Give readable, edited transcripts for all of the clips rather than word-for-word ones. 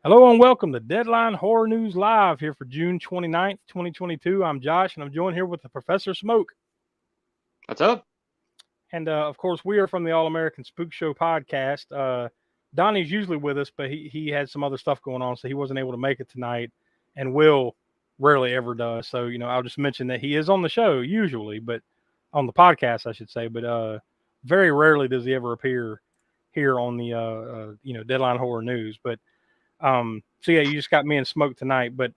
Hello and welcome to Deadline Horror News Live here for June 29th, 2022. I'm Josh and I'm joined here with the Professor Smoke. What's up? And of course, we are from the All-American Spookshow Podcast. Donnie's usually with us, but he had some other stuff going on, so he wasn't able to make it tonight, and Will rarely ever does. So, I'll just mention that he is on the show usually, but on the podcast, I should say, but very rarely does he ever appear here on the, Deadline Horror News. But so yeah, you just got me and Smoke tonight, but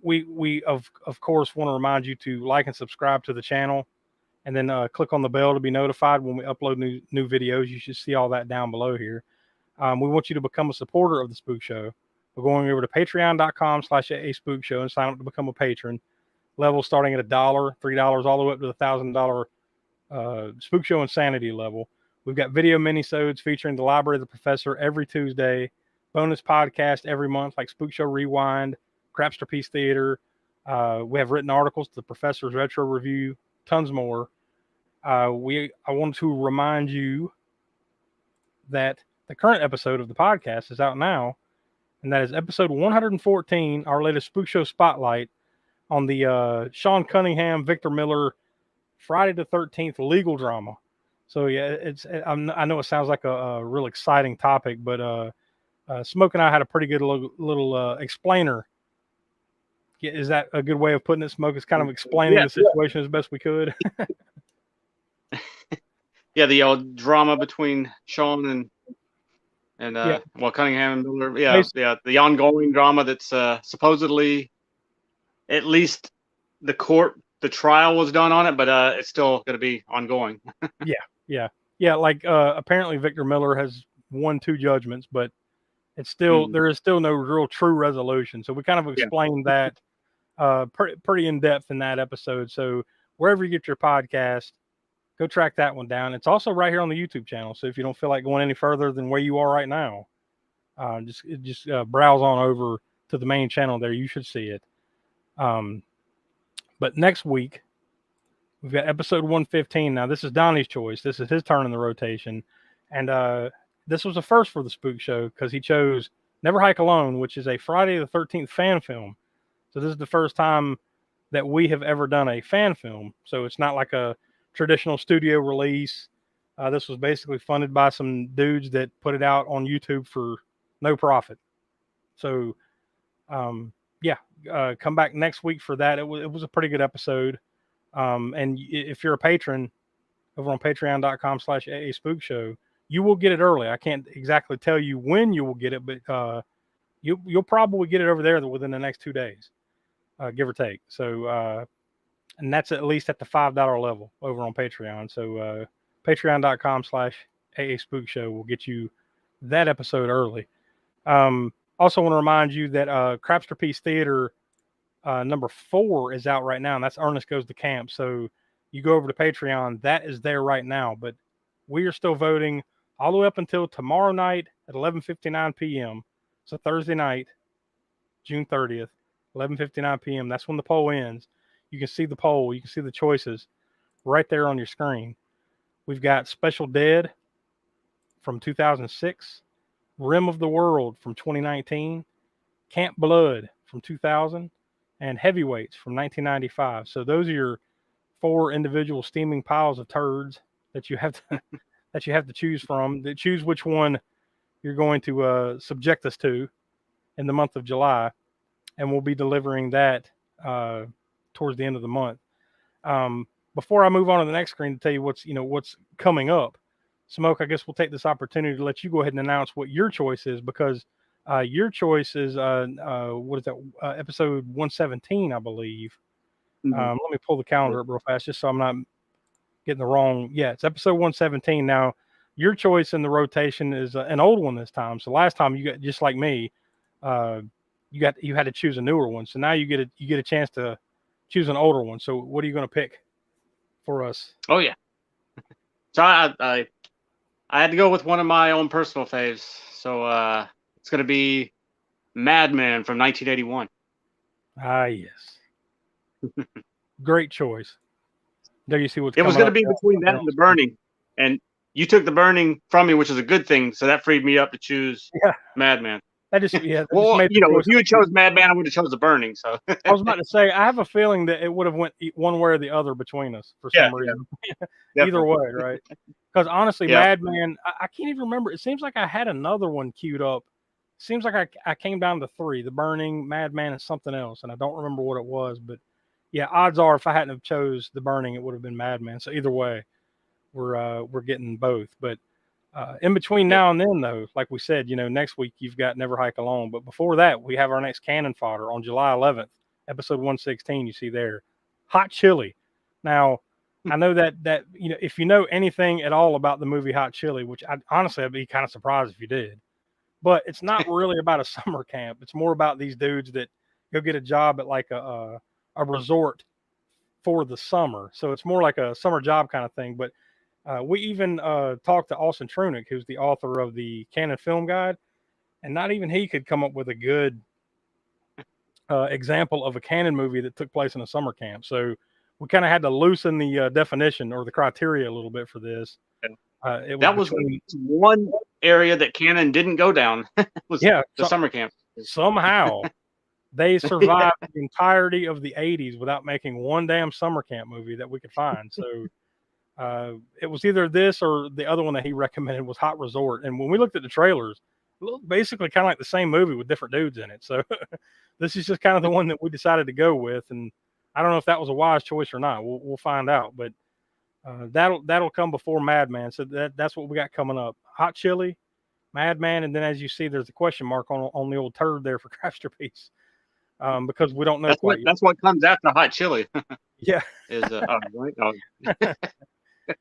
we of course want to remind you to like and subscribe to the channel, and then click on the bell to be notified when we upload new videos. You should see all that down below here. We want you to become a supporter of the Spook Show. We're going over to patreon.com/AASpookShow and sign up to become a patron. Level starting at $1, $3, all the way up to the $1,000 Spook Show Insanity level. We've got video minisodes featuring the Library of the Professor every Tuesday. Bonus podcast every month, like Spook Show Rewind, Crapster Theater. We have written articles to the Professor's Retro Review, tons more. I want to remind you that the current episode of the podcast is out now, and that is episode 114, our latest Spook Show Spotlight on the Sean Cunningham, Victor Miller, Friday the 13th legal drama. So yeah, I know it sounds like a real exciting topic, but Smoke and I had a pretty good little explainer. Is that a good way of putting it, Smoke? It's kind of explaining the situation as best we could. Yeah, the old drama between Sean and Cunningham and Miller. Yeah, the ongoing drama that's supposedly, at least the trial was done on it, but it's still going to be ongoing. Yeah. Like apparently Victor Miller has won 2 judgments, but it's still there is still no real true resolution. So we kind of explained that pretty in depth in that episode. So wherever you get your podcast, go track that one down. It's also right here on the YouTube channel. So if you don't feel like going any further than where you are right now, just browse on over to the main channel there. You should see it. But next week we've got episode 115. Now this is Donnie's choice. This is his turn in the rotation, and this was a first for the Spook Show because he chose Never Hike Alone, which is a Friday the 13th fan film. So this is the first time that we have ever done a fan film. So it's not like a traditional studio release. This was basically funded by some dudes that put it out on YouTube for no profit. So, come back next week for that. It was a pretty good episode. And if you're a patron over on patreon.com/AASpookShow, you will get it early. I can't exactly tell you when you will get it, but you'll probably get it over there within the next 2 days, give or take. So, and that's at least at the $5 level over on Patreon. So patreon.com/AASpookShow will get you that episode early. Also want to remind you that Crapster Theater number 4 is out right now, and that's Ernest Goes to Camp. So you go over to Patreon, that is there right now, but we are still voting all the way up until tomorrow night at 11:59 p.m. So Thursday night, June 30th, 11:59 p.m. That's when the poll ends. You can see the poll. You can see the choices right there on your screen. We've got Special Dead from 2006, Rim of the World from 2019, Camp Blood from 2000, and Heavyweights from 1995. So those are your 4 individual steaming piles of turds that you have to choose from. To choose which one you're going to subject us to in the month of July, and we'll be delivering that towards the end of the month. Before I move on to the next screen to tell you what's coming up, Smoke, I guess we'll take this opportunity to let you go ahead and announce what your choice is, because your choice is what is that? Episode 117, I believe. Let me pull the calendar up real fast just so I'm not getting the wrong. Yeah, it's episode 117. Now, your choice in the rotation is an old one this time. So last time you got, just like me, you had to choose a newer one. So now you get a chance to choose an older one. So what are you going to pick for us? Oh yeah. So I had to go with one of my own personal faves. So it's going to be Madman from 1981. Ah, yes. Great choice. There you see what's it was going to be between that and The Burning, and you took The Burning from me, which is a good thing. So that freed me up to choose Madman. That just That Well, just made if you had chose Madman, I would have chose The Burning. So I was about to say, I have a feeling that it would have went one way or the other between us for some reason. Either way, right? Because honestly, Madman, I can't even remember. It seems like I had another one queued up. Seems like I came down to 3: The Burning, Madman, and something else, and I don't remember what it was. But yeah, odds are if I hadn't have chose The Burning, it would have been Madman. So either way, we're getting both. But in between now and then, though, like we said, next week you've got Never Hike Alone. But before that, we have our next cannon fodder on July 11th, episode 116. You see there, Hot Chili. Now, I know that if you know anything at all about the movie Hot Chili, which honestly I'd be kind of surprised if you did, but it's not really about a summer camp. It's more about these dudes that go get a job at like a resort for the summer. So it's more like a summer job kind of thing. But we even talked to Austin Trunick, who's the author of the Canon Film Guide, and not even he could come up with a good example of a Canon movie that took place in a summer camp. So we kind of had to loosen the definition or the criteria a little bit for this. That was one area that Canon didn't go down. The summer camp. Somehow they survived the entirety of the 80s without making one damn summer camp movie that we could find. So it was either this or the other one that he recommended was Hot Resort. And when we looked at the trailers, it looked basically kind of like the same movie with different dudes in it. So this is just kind of the one that we decided to go with. And I don't know if that was a wise choice or not. We'll find out. But that'll come before Madman. So that's what we got coming up. Hot Chili, Madman, and then as you see, there's a question mark on the old turd there for Crafsterpiece. Because we don't know that's what comes after Hot Chili. Yeah. Right?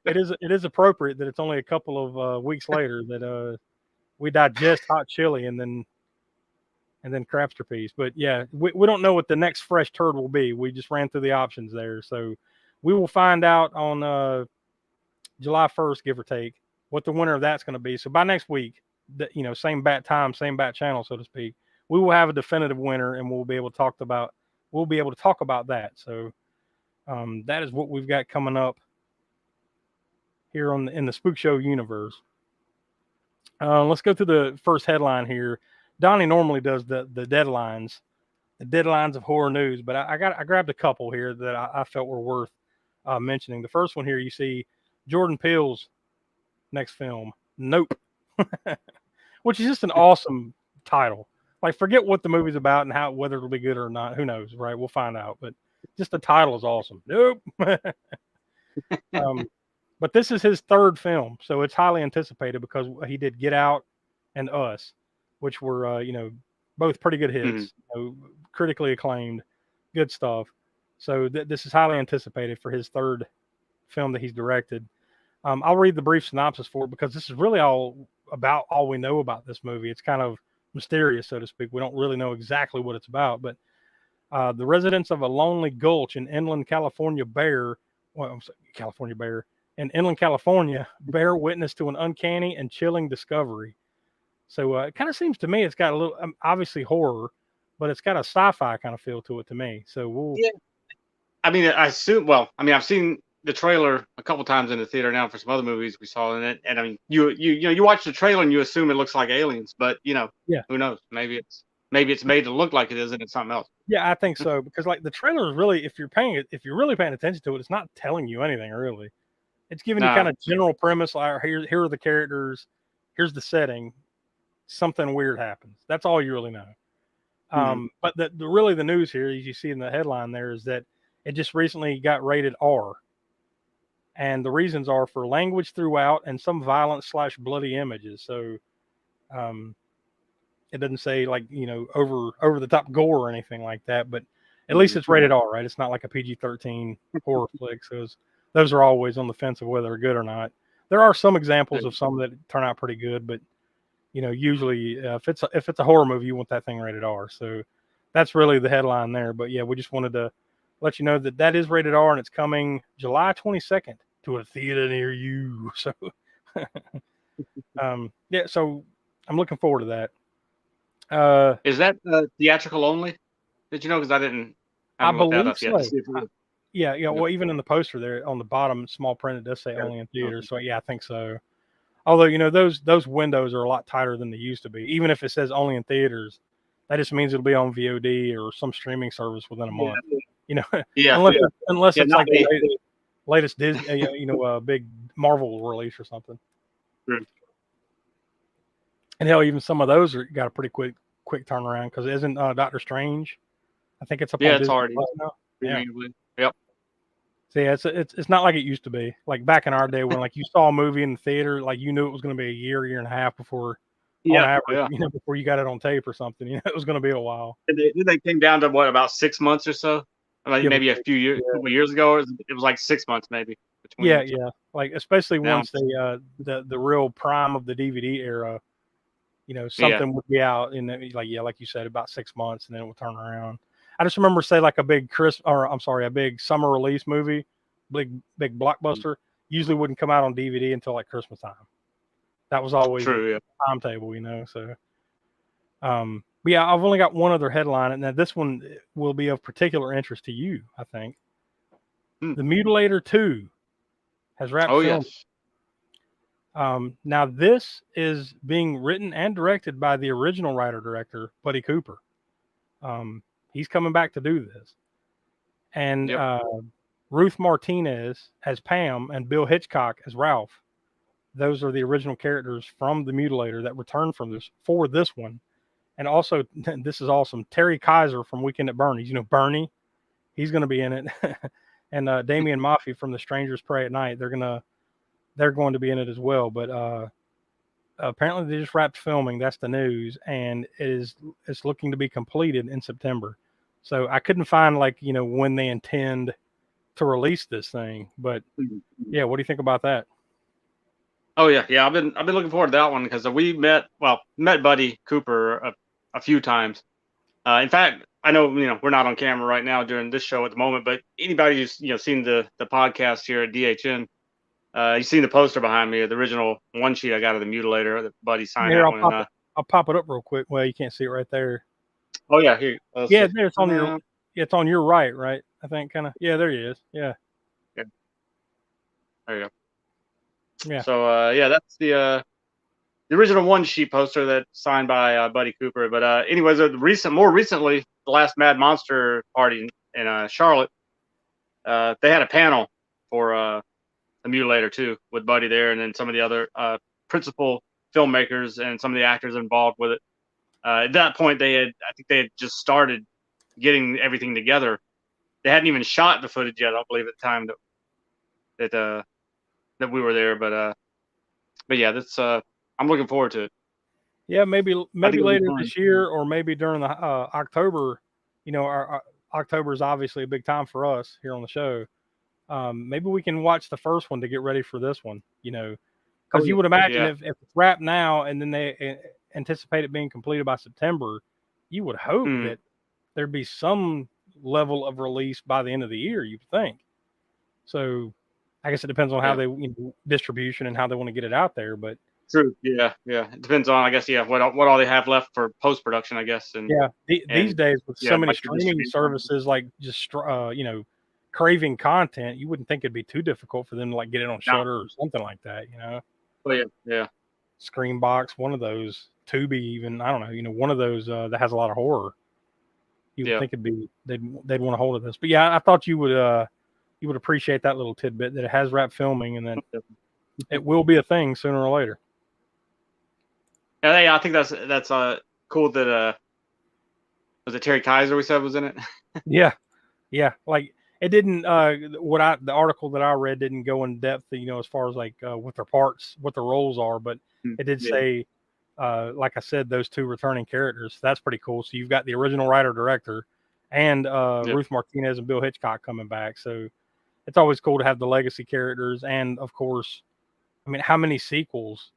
It is appropriate that it's only a couple of weeks later that we digest Hot Chili and then Crafsterpiece. But yeah, we don't know what the next fresh turd will be. We just ran through the options there. So we will find out on July 1st, give or take, what the winner of that's going to be. So by next week, same bat time, same bat channel, so to speak, we will have a definitive winner, and we'll be able to talk about that. So that is what we've got coming up here in the Spook Show universe. Let's go through the first headline here. Donnie normally does the deadlines of horror news, but I grabbed a couple here that I felt were worth mentioning. The first one here, you see Jordan Peele's next film, Nope, which is just an awesome title. Like, forget what the movie's about and whether it'll be good or not. Who knows, right? We'll find out. But just the title is awesome. Nope. But this is his third film, so it's highly anticipated because he did Get Out and Us, which were both pretty good hits, critically acclaimed, good stuff. So this is highly anticipated for his third film that he's directed. I'll read the brief synopsis for it because this is really all we know about this movie. It's kind of mysterious, so to speak. We don't really know exactly what it's about, but the residents of a lonely gulch in inland California bear witness to an uncanny and chilling discovery. So it kind of seems to me it's got a little, obviously horror, but it's got a sci-fi kind of feel to it to me. So I've seen the trailer a couple times in the theater now for some other movies we saw in it, and I mean, you watch the trailer and you assume it looks like Aliens, but who knows? Maybe it's made to look like it is, and it's something else. Yeah, I think so, because like the trailer is really, if you're really paying attention to it, it's not telling you anything really. It's giving you kind of general premise, like here are the characters, here's the setting, something weird happens. That's all you really know. But the news here, as you see in the headline there, is that it just recently got rated R. And the reasons are for language throughout and some violent / bloody images. So it doesn't say like, over the top gore or anything like that, but at least it's rated R, right? It's not like a PG-13 horror flick. So those are always on the fence of whether they're good or not. There are some examples of some that turn out pretty good, but usually if it's a horror movie, you want that thing rated R. So that's really the headline there. But yeah, we just wanted to let you know that is rated R, and it's coming July 22nd to a theater near you. So so I'm looking forward to that. Is that theatrical only? Did you know? Because I believe so. Yeah. Well, even in the poster there on the bottom, small print, it does say only in theaters. So yeah, I think so. Although, you know, those windows are a lot tighter than they used to be. Even if it says only in theaters, that just means it'll be on VOD or some streaming service within a month. You know, Yeah, unless it's like me. the latest Disney, big Marvel release or something. True. And hell, even some of those got a pretty quick turnaround because isn't Doctor Strange? I think it's up on it's Disney already. Plus now. Yeah. Yep. So yeah, it's not like it used to be. Like back in our day when like you saw a movie in the theater, like you knew it was going to be a year and a half before, on average, before you got it on tape or something. You know, it was going to be a while. They came down to what, about 6 months or so? Like maybe a few years, a couple years ago, it was like 6 months maybe. Yeah. Like especially once the real prime of the DVD era, you know, something would be out in like you said, about 6 months, and then it would turn around. I just remember, say, like a big a big summer release movie, big blockbuster, usually wouldn't come out on DVD until like Christmas time. That was always the timetable, you know. So, but yeah, I've only got one other headline, and now this one will be of particular interest to you, I think. The Mutilator 2 has wrapped filming. Yes. Now this is being written and directed by the original writer-director, Buddy Cooper. He's coming back to do this. And Ruth Martinez as Pam and Bill Hitchcock as Ralph. Those are the original characters from the Mutilator that returned for this one. And also, this is awesome, Terry Kaiser from Weekend at Bernie's. You know, Bernie, he's going to be in it. And Damian Maffei from The Strangers Pray at Night, they're going to be in it as well. But apparently they just wrapped filming. That's the news. And it's looking to be completed in September. So I couldn't find when they intend to release this thing. But yeah, what do you think about that? Oh yeah. I've been looking forward to that one because we met Buddy Cooper a few times. In fact, I know we're not on camera right now during this show at the moment, but anybody who's seen the podcast here at DHN, you've seen the poster behind me, the original one sheet I got of the Mutilator that Buddy signed. Here, I'll pop it up real quick. Well, you can't see it right there. Oh yeah, here. Yeah, there it's on it's on your right? I think kind of. Yeah, there he is. Yeah. There you go. Yeah. So that's the original one sheet poster that's signed by Buddy Cooper. But anyways, more recently, the last Mad Monster party in Charlotte, they had a panel for the Mutilator 2 with Buddy there, and then some of the other principal filmmakers and some of the actors involved with it. At that point, I think they had just started getting everything together. They hadn't even shot the footage yet, I believe, at the time that we were there. But yeah, that's I'm looking forward to it. Yeah, maybe later this year, or maybe during the October. Our October is obviously a big time for us here on the show. Maybe we can watch the first one to get ready for this one. Because you would imagine if it's wrapped now and then they anticipate it being completed by September, you would hope that there'd be some level of release by the end of the year, you'd think. So I guess it depends on how they distribution and how they want to get it out there. But true, yeah, it depends on, I guess, what all they have left for post production, I guess. And these days with so many streaming services, like just craving content, you wouldn't think it'd be too difficult for them to get it on Shudder or something like that. Oh yeah. Screenbox, one of those, Tubi, even, I don't know, one of those that has a lot of horror. You would think they'd want to hold of this. But yeah, I thought you would appreciate that little tidbit that it has wrapped filming and then it will be a thing sooner or later. Yeah, I think that's cool that was it Terry Kaiser we said was in it? Yeah. Like it didn't the article that I read didn't go in depth, as far as what their parts, what their roles are, but it did say like I said, those two returning characters. That's pretty cool. So you've got the original writer-director and Ruth Martinez and Bill Hitchcock coming back. So it's always cool to have the legacy characters. And of course, I mean, how many sequels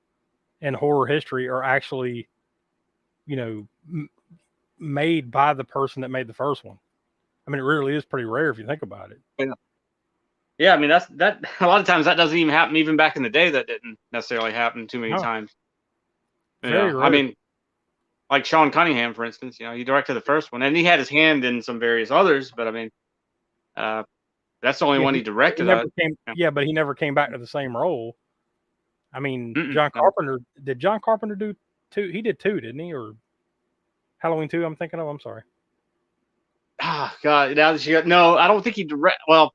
in horror history are actually, made by the person that made the first one? I mean, it really is pretty rare if you think about it. Yeah. I mean, that a lot of times that doesn't even happen. Even back in the day, that didn't necessarily happen too many times. Very rare. I mean, like Sean Cunningham, for instance, he directed the first one, and he had his hand in some various others. But I mean, that's the only one he directed. But he never came back to the same role. I mean, Mm-mm, John no. Carpenter, did John Carpenter do 2? He did 2, didn't he? Or Halloween 2, I'm thinking of. I'm sorry. Ah, God, now that you got, no, I don't think he direct. Well,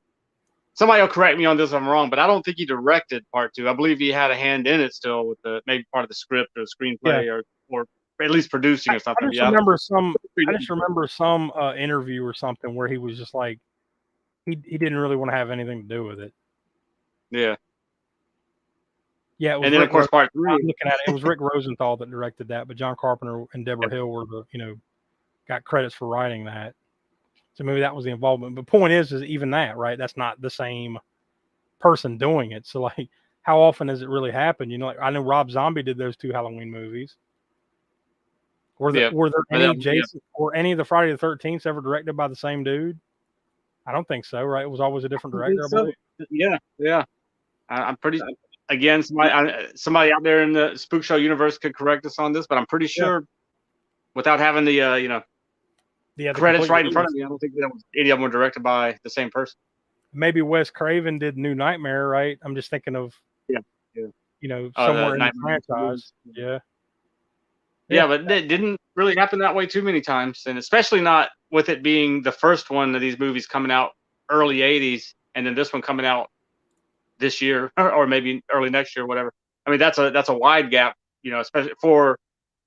somebody will correct me on this if I'm wrong, but I don't think he directed part 2. I believe he had a hand in it still with the maybe part of the script or Yeah. screenplay or at least producing or something. I just remember some interview or something where he was just like, he didn't really want to have anything to do with it. Yeah. Yeah, it was And then Rick of course part I'm 3. looking at it. It was Rick Rosenthal that directed that, but John Carpenter and Deborah Hill were got credits for writing that. So maybe that was the involvement. But point is even that, right? That's not the same person doing it. So like, how often does it really happen? Like I know Rob Zombie did those 2 Halloween movies. Were there any Jason or any of the Friday the 13th ever directed by the same dude? I don't think so, right? It was always a different director, I believe. Yeah. I'm pretty. Again, somebody out there in the Spook Show universe could correct us on this, but I'm pretty sure, without having the credits right in front of me, I don't think that any of them were directed by the same person. Maybe Wes Craven did New Nightmare, right? I'm just thinking of somewhere in the franchise. Yeah, but it didn't really happen that way too many times, and especially not with it being the first one of these movies coming out early '80s, and then this one coming out this year or maybe early next year, whatever. I mean, that's a wide gap, especially for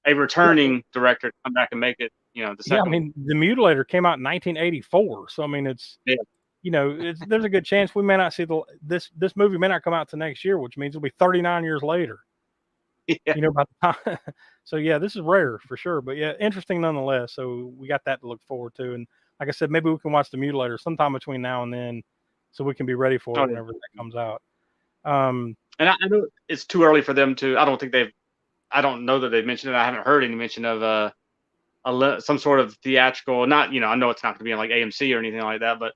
a returning director to come back and make it, the second. I mean, The Mutilator came out in 1984, so I mean, it's there's a good chance we may not see this movie may not come out to next year, which means it'll be 39 years later. Yeah. By the time. So yeah, this is rare for sure, but yeah, interesting nonetheless. So we got that to look forward to, and like I said, maybe we can watch The Mutilator sometime between now and then, so we can be ready for it whenever that comes out. And I know it's too early for them to. I don't know that they've mentioned it. I haven't heard any mention of some sort of theatrical. Not I know it's not going to be on like AMC or anything like that, but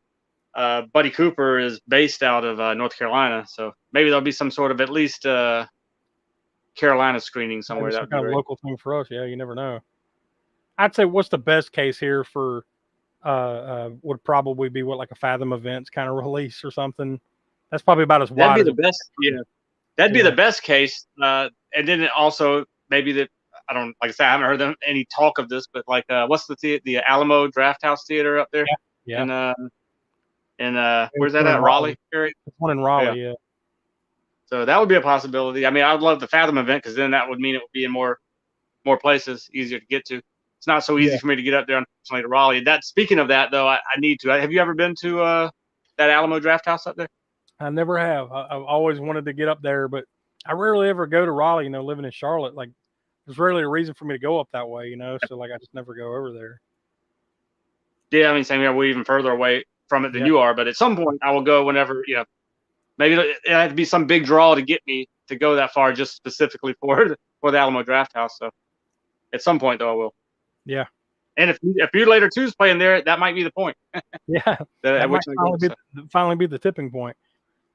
Buddy Cooper is based out of North Carolina, so maybe there'll be some sort of at least Carolina screening somewhere. That would be kind of local thing for us. Yeah, you never know. I'd say what's the best case here for would probably be like a Fathom Events kind of release or something. That's probably about as wide. That'd be the best. Yeah, that'd be the best case. And then it also maybe that I don't like I said I haven't heard any talk of this, but like what's the Alamo Drafthouse Theater up there? Yeah. And where's that at? Raleigh area? One in Raleigh, yeah. So that would be a possibility. I mean, I'd love the Fathom event because then that would mean it would be in more places, easier to get to. It's not so easy for me to get up there, unfortunately, to Raleigh. Speaking of that, though, I need to. Have you ever been to that Alamo Drafthouse up there? I never have. I've always wanted to get up there, but I rarely ever go to Raleigh. Living in Charlotte, like there's rarely a reason for me to go up that way. So like I just never go over there. Yeah, I mean, same here. We're even further away from it than you are, but at some point I will go whenever maybe it had to be some big draw to get me to go that far, just specifically for the Alamo Drafthouse. So at some point, though, I will. Yeah. And if Mutilator 2 is playing there, that might be the point. Yeah. That might finally be the tipping point.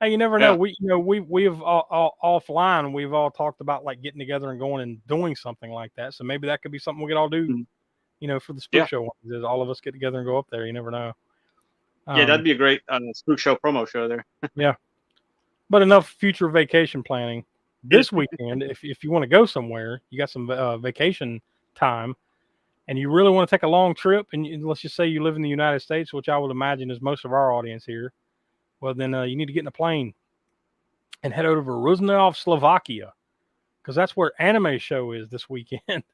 Hey, you never know. Yeah. We've all offline. We've all talked about like getting together and going and doing something like that. So maybe that could be something we could all do. For the Spook Show ones, is all of us get together and go up there. You never know. Yeah, that'd be a great Spook Show promo show there. Yeah. But enough future vacation planning. This weekend, if you want to go somewhere, you got some vacation time, and you really want to take a long trip, and let's just say you live in the United States, which I would imagine is most of our audience here, well, then you need to get in a plane and head over to Rusnov, Slovakia, because that's where Anime Show is this weekend.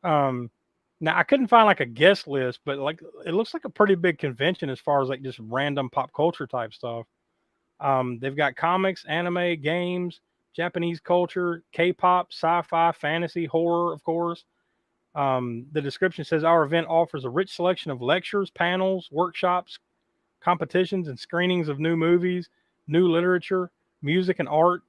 Now I couldn't find like a guest list, but like it looks like a pretty big convention as far as like just random pop culture type stuff. They've got comics, anime, games, Japanese culture, K-pop, sci-fi, fantasy, horror, of course. The description says our event offers a rich selection of lectures, panels, workshops, competitions, and screenings of new movies, new literature, music, and art.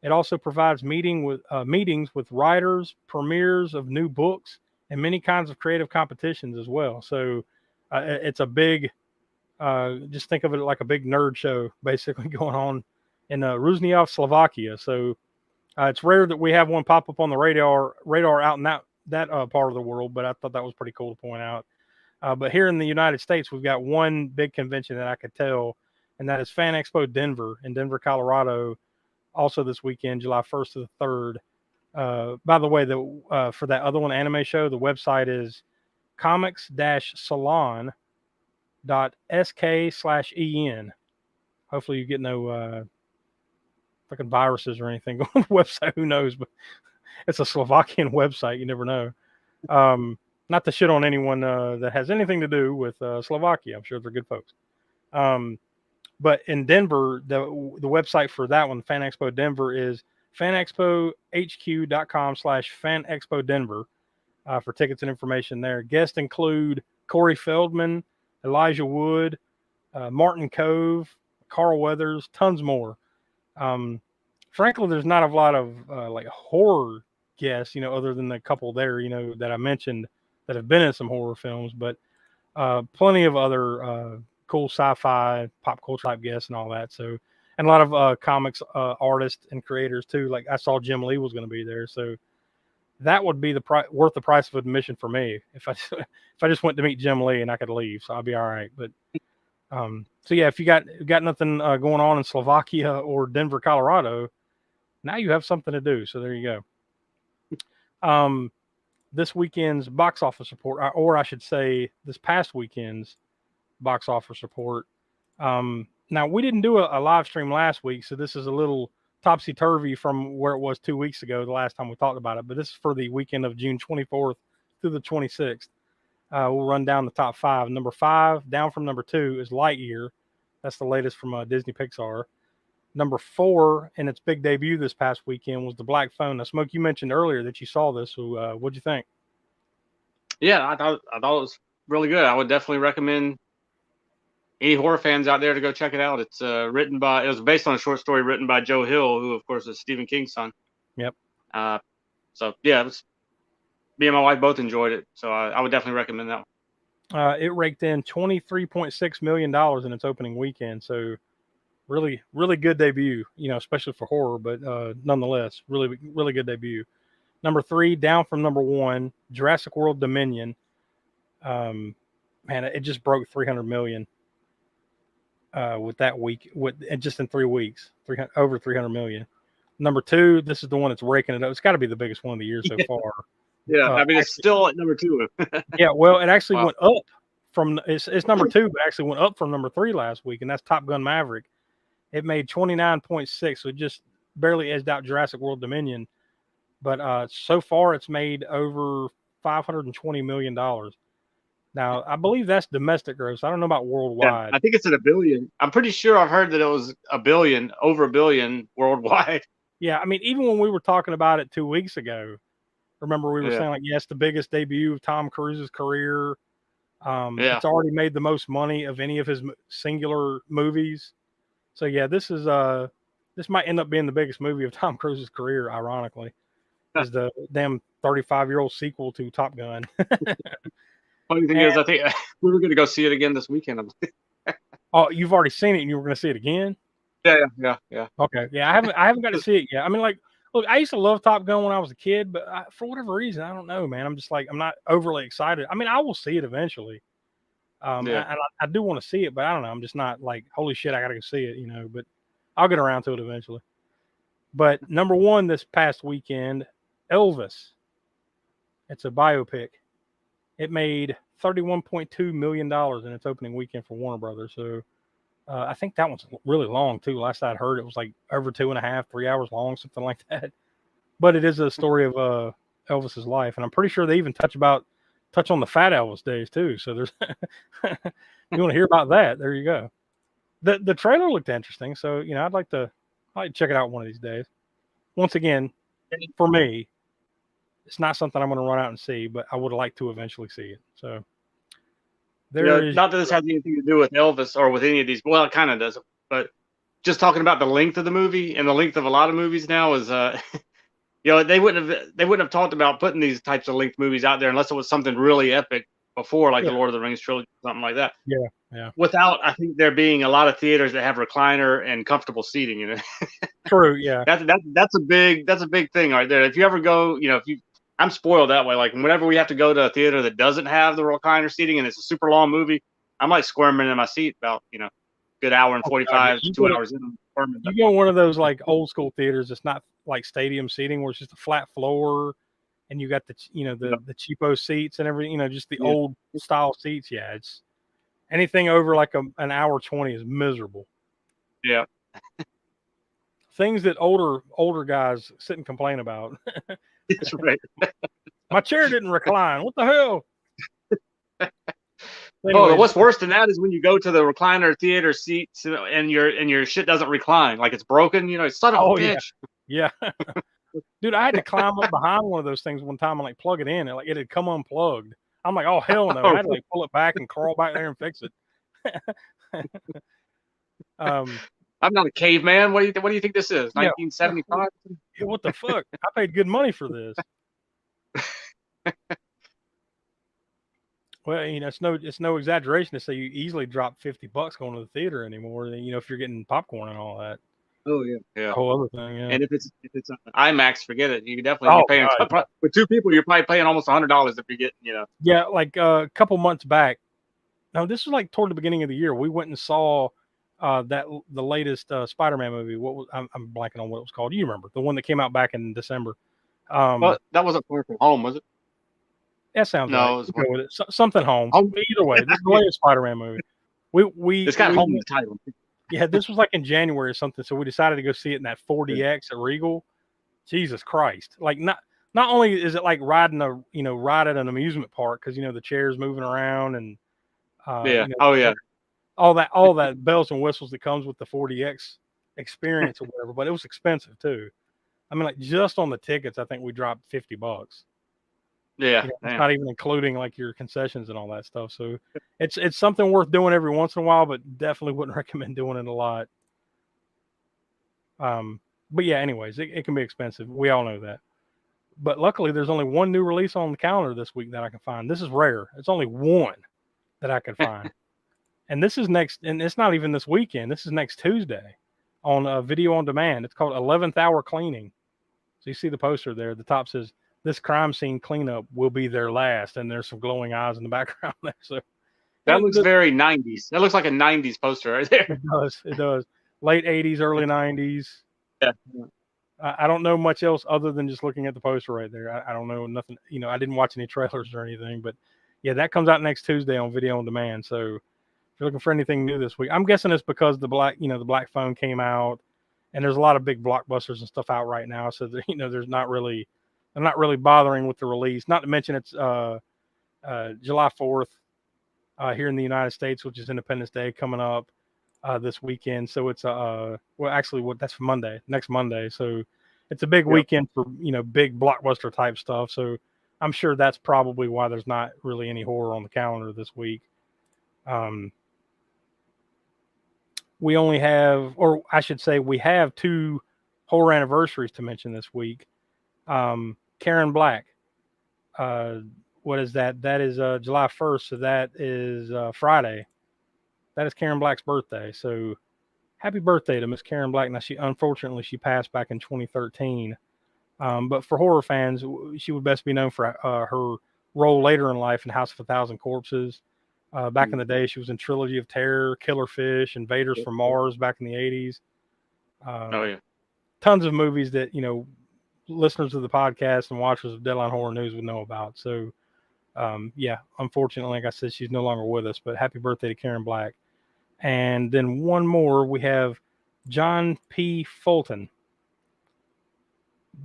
It also provides meetings with writers, premieres of new books, and many kinds of creative competitions as well. So it's a big, just think of it like a big nerd show basically going on in Rusnov, Slovakia. So it's rare that we have one pop up on the radar out in that part of the world, but I thought that was pretty cool to point out. But here in the United States, we've got one big convention that I could tell, and that is Fan Expo Denver in Denver, Colorado, also this weekend, July 1st to the 3rd. By the way, for that other one, anime show, the website is comics-salon.sk/en. Hopefully you get no fucking viruses or anything on the website. Who knows? But it's a Slovakian website. You never know. Not to shit on anyone that has anything to do with Slovakia. I'm sure they're good folks. But in Denver, the website for that one, Fan Expo Denver, is fanexpohq.com/fanexpodenver for tickets and information there. Guests include Corey Feldman, Elijah Wood, Martin Cove, Carl Weathers, tons more. Frankly, there's not a lot of like horror guests, other than the couple there, that I mentioned that have been in some horror films, but plenty of other cool sci-fi, pop culture type guests and all that. So, and a lot of comics artists and creators too. Like I saw Jim Lee was going to be there, so that would be worth the price of admission for me if I just went to meet Jim Lee and I could leave. So I'll be all right. But so yeah, if you got nothing going on in Slovakia or Denver, Colorado, now you have something to do. So there you go. This weekend's box office report, or I should say, this past weekend's box office report. Now we didn't do a live stream last week, so this is a little topsy-turvy from where it was 2 weeks ago, the last time we talked about it. But this is for the weekend of June 24th through the 26th. We'll run down the top 5. Number 5, down from number 2, is Lightyear. That's the latest from Disney Pixar. Number 4, in its big debut this past weekend, was The Black Phone. Now, Smoke, you mentioned earlier that you saw this. So, what'd you think? Yeah, I thought it was really good. I would definitely recommend any horror fans out there to go check it out. It's it was based on a short story written by Joe Hill, who of course is Stephen King's son. Yep. So yeah, me and my wife both enjoyed it. So I would definitely recommend that one. It raked in $23.6 million in its opening weekend. So really, really good debut, especially for horror, but nonetheless, really, really good debut. Number 3, down from number 1, Jurassic World Dominion. Man, it just broke 300 million. With that week, just in 3 weeks, over 300 million. Number 2, this is the one that's raking it up. It's got to be the biggest one of the year so far. Yeah, I mean, it's still at number 2. Yeah, well, it actually went up from it's number 2, but actually went up from number 3 last week, and that's Top Gun Maverick. It made 29.6, so it just barely edged out Jurassic World Dominion. But so far, it's made over $520 million. Now, I believe that's domestic gross. I don't know about worldwide. Yeah, I think it's at $1 billion. I'm pretty sure I've heard that it was $1 billion, over $1 billion worldwide. Yeah, I mean, even when we were talking about it 2 weeks ago, remember we were saying, like, yes, the biggest debut of Tom Cruise's career. It's already made the most money of any of his singular movies. So, yeah, this might end up being the biggest movie of Tom Cruise's career, ironically, is the damn 35-year-old sequel to Top Gun. Funny thing is, I think we were going to go see it again this weekend. Oh, you've already seen it and you were going to see it again? Yeah. Okay. Yeah, I haven't got to see it yet. I mean, like, look, I used to love Top Gun when I was a kid, but for whatever reason, I don't know, man. I'm just like, I'm not overly excited. I mean, I will see it eventually. And I do want to see it, but I don't know. I'm just not like, holy shit, I got to go see it, but I'll get around to it eventually. But number 1 this past weekend, Elvis. It's a biopic. It made $31.2 million in its opening weekend for Warner Brothers. So I think that one's really long too. Last I'd heard, it was like over 2.5, 3 hours long, something like that. But it is a story of Elvis's life, and I'm pretty sure they even touch on the Fat Elvis days too. So there's, you want to hear about that? There you go. The trailer looked interesting, so I'd like to check it out one of these days. Once again, for me, it's not something I'm going to run out and see, but I would like to eventually see it. So not that this has anything to do with Elvis or with any of these. Well, it kind of does, but just talking about the length of the movie and the length of a lot of movies now is, they wouldn't have talked about putting these types of length movies out there unless it was something really epic before, like the Lord of the Rings trilogy, something like that. Yeah. Without, I think, there being a lot of theaters that have recliner and comfortable seating. True. Yeah. That's a big thing right there. If you ever go, I'm spoiled that way. Like whenever we have to go to a theater that doesn't have the recliner seating and it's a super long movie, I'm like squirming in my seat about, good hour and 45, 2 hours in you go one of those like old school theaters. It's not like stadium seating where it's just a flat floor, and you got the the cheapo seats and everything. Just the old style seats. Yeah, it's anything over like an hour 20 is miserable. Yeah. Things that older guys sit and complain about. That's right. My chair didn't recline. What the hell? Anyways, what's worse than that is when you go to the recliner theater seats and your shit doesn't recline, like it's broken. Son of a bitch. Yeah. Dude, I had to climb up behind one of those things one time and like plug it in, and like it had come unplugged. I'm like, oh hell no! I had to like pull it back and crawl back there and fix it. I'm not a caveman. What do you think this is? 1975? Yeah, what the fuck? I paid good money for this. Well, it's no exaggeration to say you easily drop $50 going to the theater anymore. If you're getting popcorn and all that. Oh yeah, the whole other thing. Yeah. And if it's IMAX, forget it. You definitely be paying with two people. You're probably paying almost $100 if you're getting. Yeah, like a couple months back. No, this was like toward the beginning of the year. We went and saw the latest Spider-Man movie. I'm blanking on what it was called. You remember the one that came out back in December? Well, that wasn't Far From Home, was it? That sounds right. It go with it. Something home. Either way, this is the latest Spider-Man movie. It's got home in the title. Yeah, this was like in January or something. So we decided to go see it in that 4DX at Regal. Jesus Christ! Like not only is it like riding ride at an amusement park because the chairs moving around and all that bells and whistles that comes with the 4DX experience or whatever. But it was expensive too. I mean, like just on the tickets, I think we dropped $50. Yeah, it's not even including like your concessions and all that stuff. So it's something worth doing every once in a while, but definitely wouldn't recommend doing it a lot. But yeah, anyways, it can be expensive. We all know that. But luckily, there's only one new release on the calendar this week that I can find. This is rare. It's only one that I can find, and this is next. And it's not even this weekend. This is next Tuesday on video on demand. It's called 11th Hour Cleaning. So you see the poster there. The top says, "This crime scene cleanup will be their last," and there's some glowing eyes in the background there. So that looks very 90s. That looks like a 90s poster right there. It does. Late 80s, early 90s. Yeah. I don't know much else other than just looking at the poster right there. I don't know nothing. I didn't watch any trailers or anything, but yeah, that comes out next Tuesday on video on demand. So if you're looking for anything new this week, I'm guessing it's because the Black Phone came out, and there's a lot of big blockbusters and stuff out right now. So they're not really bothering with the release. Not to mention it's July 4th here in the United States, which is Independence Day coming up this weekend. So it's that's next Monday. So it's a big weekend for big blockbuster type stuff. So I'm sure that's probably why there's not really any horror on the calendar this week. We only have, or I should say, we have 2 horror anniversaries to mention this week. Karen Black. What is that? That is July 1st. So that is Friday. That is Karen Black's birthday. So happy birthday to Miss Karen Black. Now, unfortunately she passed back in 2013. But for horror fans, she would best be known for her role later in life in House of a Thousand Corpses. Back in the day, she was in Trilogy of Terror, Killer Fish, Invaders from Mars back in the 80s. Tons of movies that, listeners of the podcast and watchers of Deadline Horror News would know about. So, unfortunately, like I said, she's no longer with us, but happy birthday to Karen Black. And then one more, we have John P. Fulton.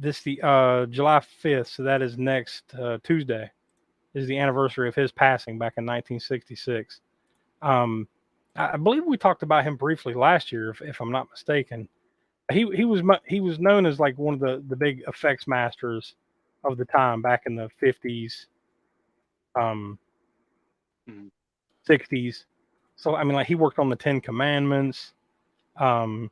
This the July 5th, so that is next Tuesday, is the anniversary of his passing back in 1966. I believe we talked about him briefly last year, if I'm not mistaken. He was known as like one of the big effects masters of the time back in the 50s, 60s. So I mean, like he worked on the 10 Commandments, To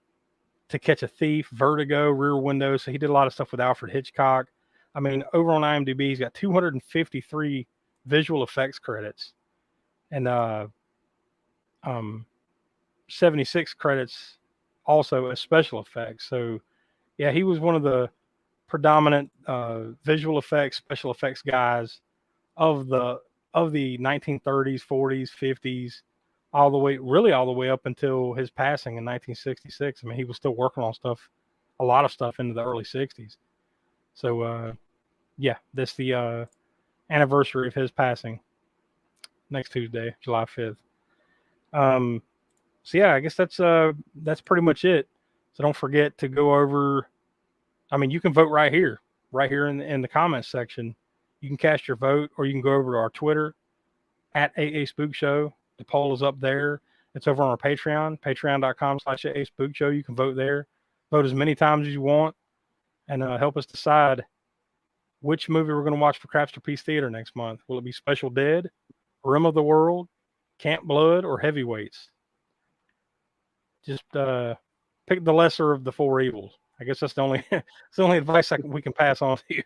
Catch a Thief, Vertigo, Rear Window. So he did a lot of stuff with Alfred Hitchcock. I mean, over on IMDb, he's got 253 visual effects credits and 76 credits also as special effects. So yeah, he was one of the predominant visual effects, special effects guys of the 1930s, 40s, 50s, all the way up until his passing in 1966. I mean, he was still working on stuff, a lot of stuff into the early 60s. So, yeah, that's the anniversary of his passing next Tuesday, July 5th. So yeah, I guess that's pretty much it. So don't forget to go over. I mean, you can vote right here in the comments section. You can cast your vote, or you can go over to our Twitter at AA Spook Show. The poll is up there. It's over on our Patreon, patreon.com/AA Spook Show. You can vote there. Vote as many times as you want, and help us decide which movie we're going to watch for Crapsterpiece Theater next month. Will it be Special Dead, Rim of the World, Camp Blood, or Heavyweights? Just pick the lesser of the four evils. I guess that's the only advice we can pass on to you.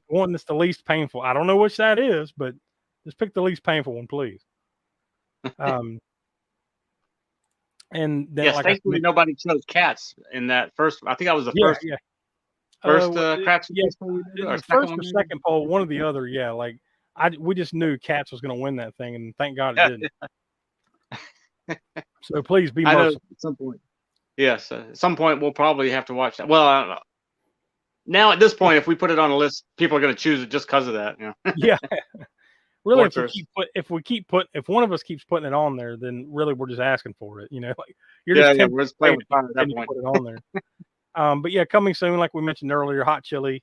One that's the least painful. I don't know which that is, but just pick the least painful one, please. And then, yes, like thankfully, nobody chose Cats in that first. I think that was the first. Yeah. First first or second poll, one or the other. Yeah, like we just knew Cats was going to win that thing, and thank God it didn't. So please be merciful. At some point. Yes, at some point we'll probably have to watch that. Well, now at this point, if we put it on a list, people are going to choose it just because of that. You know? Yeah. Really, if one of us keeps putting it on there, then really we're just asking for it. You know, like you're just we're just playing with fire at that point. Put it on there. But yeah, coming soon, like we mentioned earlier, Hot Chili,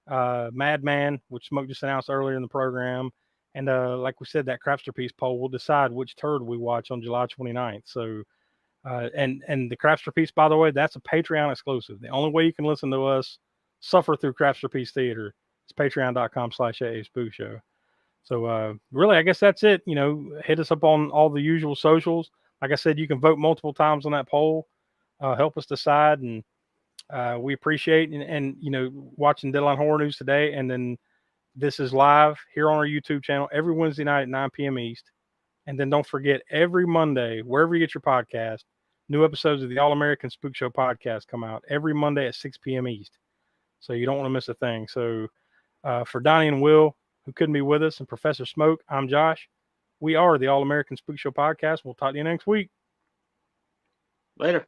Madman, which Smoke just announced earlier in the program. And like we said, that Crapsterpiece poll will decide which turd we watch on July 29th. So, and the Crapsterpiece, by the way, that's a Patreon exclusive. The only way you can listen to us suffer through Crapsterpiece Theater is patreon.com/AA Spook Show. So really, I guess that's it. You know, hit us up on all the usual socials. Like I said, you can vote multiple times on that poll. Help us decide, and we appreciate and you know, watching Deadline Horror News today, and then this is live here on our YouTube channel every Wednesday night at 9 p.m. East. And then don't forget, every Monday, wherever you get your podcast, new episodes of the All-American Spook Show podcast come out every Monday at 6 p.m. East. So you don't want to miss a thing. So for Donnie and Will, who couldn't be with us, and Professor Smoke, I'm Josh. We are the All-American Spook Show podcast. We'll talk to you next week. Later.